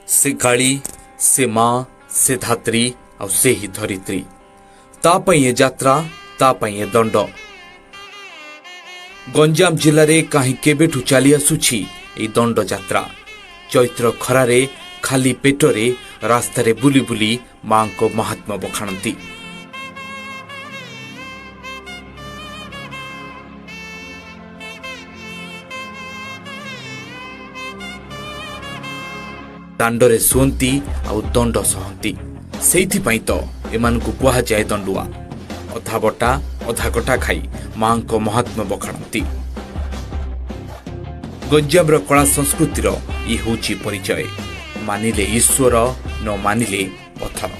से काली से माँ से धात्री आ से ही धरित्री तापाई ए यात्रा तापाई ए दंड गंजाम जिले में कहीं केबेठू चली आसुछि ए दंड यात्रा चैत्र खरारे खाली पेटरे रास्तारे बुली बुली मां को महात्मा बखाणती दांडरे शुअंती आउ दंड सहंती सेइथिपई तो एमानकु कुहा जाए दंडुआ अधा बटा अधा कटा खाई मां को महात्मा बखाणती गंजाम कला संस्कृतिर इ होची परिचय मानिले ईश्वर न मानिले पथर।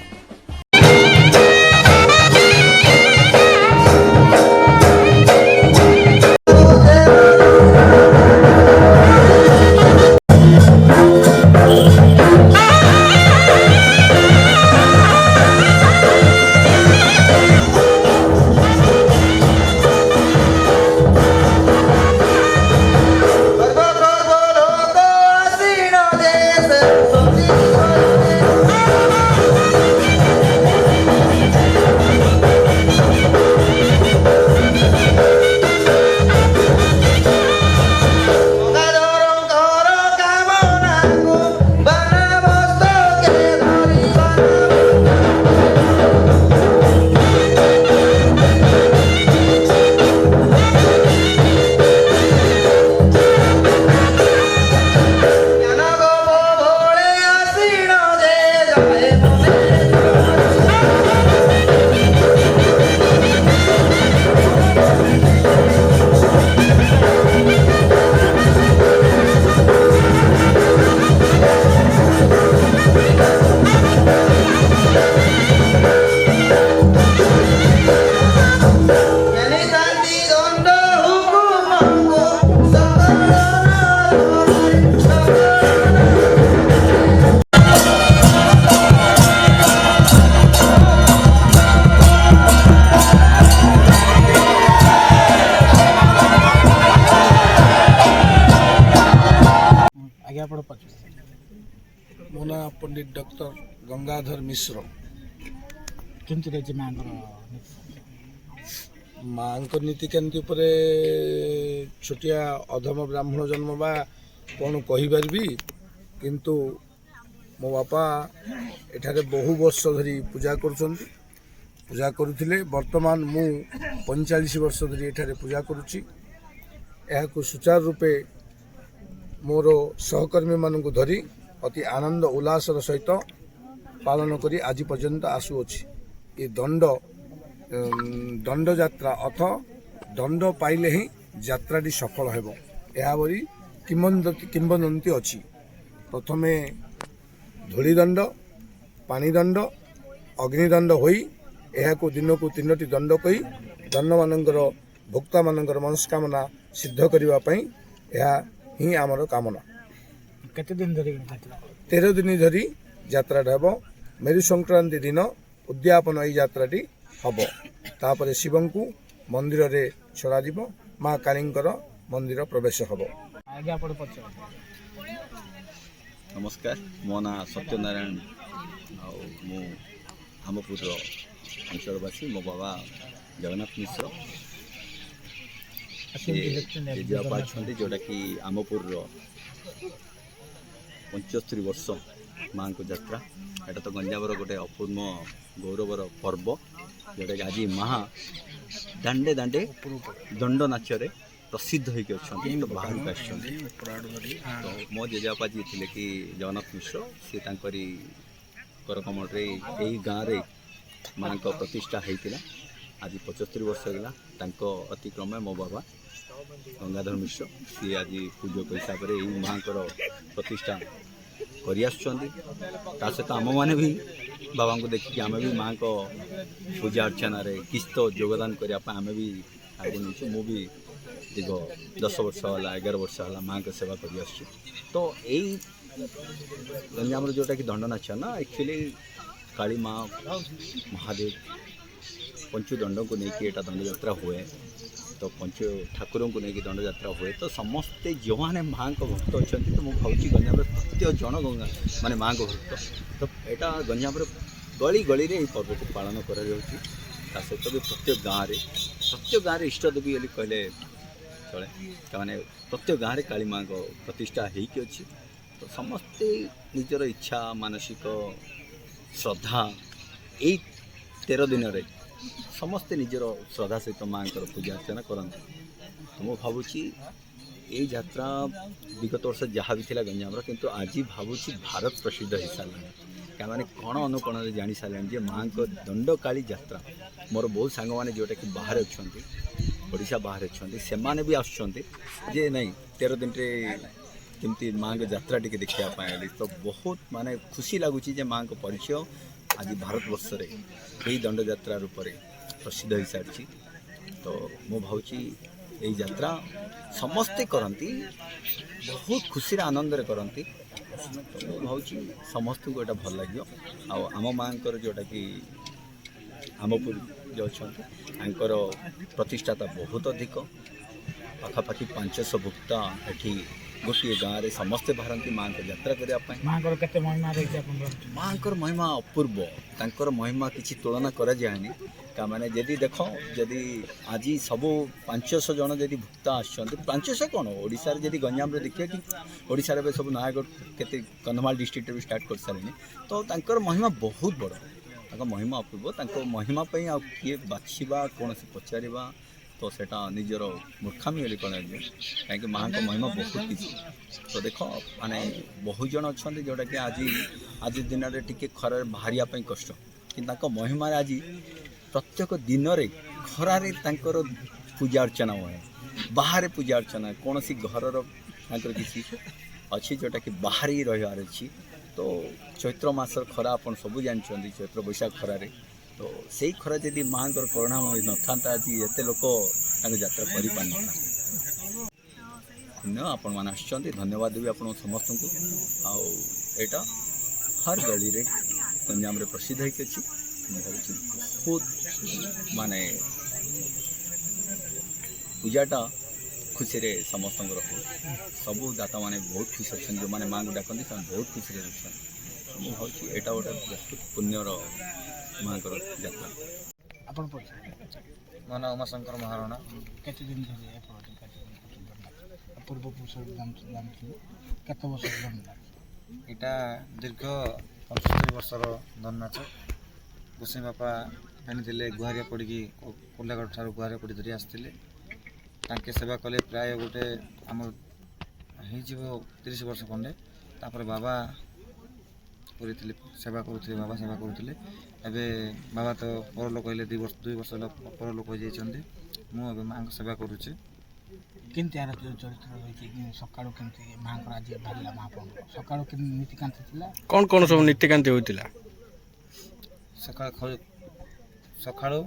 मो ना पंडित डॉक्टर गंगाधर मिश्र माँ नीति केमती छोटिया अधम ब्राह्मण जन्म बा कौन कहीपरि किंतु मो बापा एठारे बहु वर्ष धरी पूजा करुले वर्तमान मु 45 वर्ष धरी एठारे पूजा करुच्ची सुचारू रूपे मोर सहकर्मी मानक धरी अति आनंद उल्लासर सहित पालन करी आज पर्यंत आसुअछि। ये दंड यात्रा अथ दंड पाइले ही यात्राटी सफल हेबो ଏହା भरी किंवदंती अछि। प्रथमे धूलिदंड पानीदंड अग्निदंड होई एहाको दिनकू 3टी दंड कही दंड मानकर भोक्ता मानकर मनस्कामना सिद्ध करने ही आमर कामना। केते दिन धरी 13 दिन धरी यात्राटा हम मेरु संक्रांति दिन उद्यापन यही यात्राटी हम तापर शिवं को मंदिर रे छड़ा माँ कालींकर मंदिर प्रवेश हम। नमस्कार मो ना सत्यनारायण आमपुर अंचलवासी मो बाबा जगन्नाथ मिश्र जेबापा अच्छा जोटा कि आमपुर 75 वर्ष माँ को यात्रा एटा तो गंजाम गोटे अपूर्व गौरवर पर्व जोटा कि आज माँ दांडे दांडे दंड नाचरे प्रसिद्ध होकर तो बाहर तो मो जेजापा जी थे कि जगन्नाथ मिश्र सी करकमल यही गाँव में माँ को प्रतिष्ठा होता आज 75 वर्ष होगा अतिक्रमे मो बाबा गंगाधर मिश्र सी आज पूजक हिसाब से यही माँ प्रतिष्ठा सहित आम मैंने भी बाबा को देखिए आम भी माँ को पूजा अर्चन किस तो योगदान करने आम भी आगे नहीं मु भी दीर्घ 10 वर्ष है 11 वर्ष है माँ को सेवा कर तो यही गंजाम जोटा कि दंड नाच ना एक्चुअली काली माँ महादेव पंचुदंड को लेकिन यहाँ दंड यात्रा हुए तो पंच ठाकुर को लेकिन दंडयात्रा हुए तो समस्ते जो मैंने माँ को भक्त अच्छा तो मुझे भावी गंजाम प्रत्येक जन गंगा माने माँ को भक्त तो यहाँ गंजाम गली गली रे पर्व को पालन कर सहित भी प्रत्येक गाँव इष्ट देवी बोली कहले चले मैंने प्रत्येक गाँव में काली माँ को प्रतिष्ठा होती अच्छी तो समस्ते निजर इच्छा मानसिक श्रद्धा यही 13 दिन रे समस्ते निजर श्रद्धा सहित माँ को पूजा अर्चना करते तो मुझे भावुची ये यात्रा विगत वर्ष जहाँ भी थी गंजाम किंतु आज भावुची भारत प्रसिद्ध हो सारा क्या मैंने कण अनुकण जानी सारे जे माँ को दंडकाली यात्रा मोर बहुत सांग मैंने जोटा कि बाहर अच्छा ओडिशा बाहर अच्छा से माने भी आसुँचे नहीं 13 दिन रे केमती माँ को यात्रा टी देखापी तो बहुत माने खुशी लगुच माँ को परिचय आज भारत वर्ष रे यही दंड यात्रा रूप में प्रसिद्ध हो सारी तो मु भावुची यही यात्रा समस्ते करती बहुत खुशी आनंद करती तो मु भावुची समस्त को यहाँ भल लगे आम माँ जोटा कि आमपुर जो अच्छा प्रतिष्ठाता बहुत अधिक पाखापाखि 500 भुक्ता एठी गोटे गाँव में समस्ते बाहरती माँ को यात्रा करने माँ महिमा अपूर्व तांकर महिमा किसी तुलना करा जाएनी का माने जदि देख जदि आज सब 500 जन जदि भुक्ता आसछन्ते 500 कौन ओडिशा रे जदि गंजाम रे देखिए कि ओडिशा रे सब नयागढ़ केते कंधमाल डिस्ट्रिक्ट भी स्टार्ट कर सारे तो तांकर महिमा बहुत बड़ तांकर महिमा अपूर्व तांकर महिमा पई आ किए बाछिबा कौन से पचारिबा तो सेटा निजर मूर्खामी बोली कह कहीं माँ को महिमा बहुत किसी तो देख माने बहुत जन अच्छा जोटा कि आज दिन में टी खर बाहरिया कष्ट कि महिमा आज प्रत्येक दिन में खरार पूजा अर्चना हुए बाहर पूजा अर्चना कौन सी घर किसी अच्छी जोटा कि बाहर ही रहार अच्छी तो चैत्र मासर खरा अपन सब जानते चैत्र बैशाख खरारे तो से खरा जदि माँ करुणामय न था आज एत लोक यात्रा कर आपण मैंने आसुँच धन्यवाद देवी आप समस्त को आटा हर गली रे गंजाम रे प्रसिद्ध होती अच्छी बहुत माने पूजाटा खुशी रे समस्त सबू दाता माने बहुत खुश अच्छा जो मैंने माँ को डाकती बहुत खुशी अच्छा मुझे भावी यहाँ गोटे बहुत पुण्यर माँ यात्रा ଆପଣ ମୋ ନାଁ ଉମାଶଙ୍କର ମହାରଣା। କେତେ ଦିନ ଧରି ପୂର୍ବପୁରୁଷ ଜାଣିଥିଲେ କେତେ ବର୍ଷ ଜାଣିଲା ଏଇଟା ଦୀର୍ଘ 75 ବର୍ଷର ଦଣ୍ଡନାଚ। ଗୋସାଇଁ ବାପା ଆଣିଥିଲେ ଗୁହାରିଆ ପଡ଼ିକି କୋଲାଗଡ଼ ଠାରୁ ଗୁହାରିଆ ପଡ଼ି ଧରି ଆସିଥିଲେ। ତାଙ୍କେ ସେବା କଲେ ପ୍ରାୟ ଗୋଟେ ଆମର ହେଇଯିବ 30 ବର୍ଷ ଖଣ୍ଡେ। ତାପରେ ବାବା କରିଥିଲେ ସେବା କରୁଥିଲେ ଏବେ ବାବା ତ ପରଲୋକ ହେଲେ 2 ବର୍ଷ ହେଲା ପରଲୋକ ହୋଇଯାଇଛନ୍ତି। ମୁଁ ଏବେ ମାଆଙ୍କ ସେବା କରୁଛି। କେମିତି ଆର ଚରିତ୍ର ରହିଛି ସକାଳୁ କେମିତି ମାଆଙ୍କର ଆଜି ବାହାରିଲା ମହାପ୍ରଭୁ ସକାଳୁ କେମିତି ନୀତିକାନ୍ତି ଥିଲା କ'ଣ ସବୁ ନୀତିକାନ୍ତି ହୋଇଥିଲା? ସକାଳୁ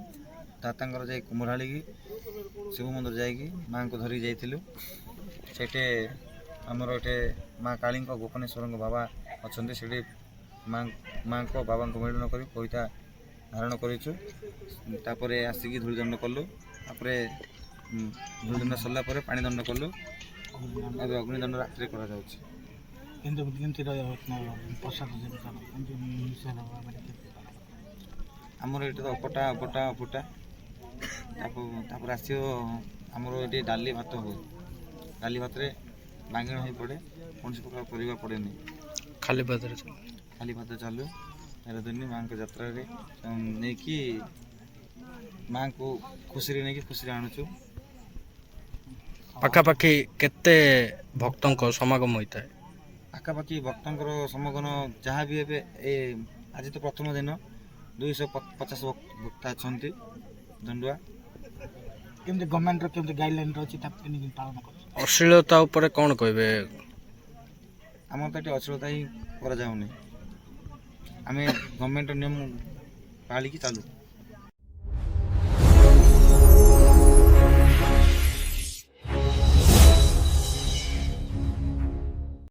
ଦାତାଙ୍କର ଯାଇ କୁମ୍ଭରାଳିକି ଶିବ ମନ୍ଦିର ଯାଇକି ମାଆଙ୍କୁ ଧରିକି ଯାଇଥିଲୁ। ସେଠି ଆମର ଏଠି ମା କାଳୀଙ୍କ ଗୋପନେଶ୍ୱରଙ୍କ ବାବା ଅଛନ୍ତି। ସେଠି ମାଆଙ୍କ ବାବାଙ୍କୁ ମିଳନ କରି ପଇତା ଧାରଣ କରିଛୁ। ତାପରେ ଆସିକି ଧୂଳିଦଣ୍ଡ କଲୁ। ତାପରେ ଧୂଳିଦଣ୍ଡ ସରିଲା ପରେ ପାଣି ଦଣ୍ଡ କଲୁ। ଏବେ ଅଗ୍ନିଦଣ୍ଡ ରାତିରେ କରାଯାଉଛି। କିନ୍ତୁ କେମିତି ପ୍ରସାଦ ଆମର ଏଠି ତ ଅପଟା ଫୁଟା ତାପରେ ଆସିବ ଆମର ଏଠି ଡାଲି ଭାତ ହୁଏ। ଡାଲି ଭାତରେ ବାଙ୍ଗିଣ ହୋଇ ପଡ଼େ, କୌଣସି ପ୍ରକାର ପରିବା ପଡ଼େନି। ଖାଲି ଭାତ ଚାଲୁ 13 ଦିନ ମାଆଙ୍କ ଯାତ୍ରାରେ ନେଇକି ମାଆଙ୍କୁ ଖୁସିରେ ଆଣୁଛୁ। ପାଖାପାଖି କେତେ ଭକ୍ତଙ୍କ ସମାଗମ ହୋଇଥାଏ? ପାଖାପାଖି ଭକ୍ତଙ୍କର ସମାଗମ ଯାହା ବି ଏବେ ଆଜି ତ ପ୍ରଥମ ଦିନ 250 ଭକ୍ତ ଅଛନ୍ତି ଦଣ୍ଡୁଆ। କେମିତି ଗଭର୍ଣ୍ଣମେଣ୍ଟର କେମିତି ଗାଇଡ଼ଲାଇନ୍ ରହିଛି ତାକୁ କେମିତି ପାଳନ କରୁଛି? ଅଶ୍ଳୀଳତା ଉପରେ କ'ଣ କହିବେ? ଆମର ତ ଏଠି ଅଶ୍ଳୀଳତା ହିଁ କରାଯାଉନି। ଆମେ ଗଭର୍ଣ୍ଣମେଣ୍ଟର ନିୟମ ପାଳିକି ଚାଲୁ।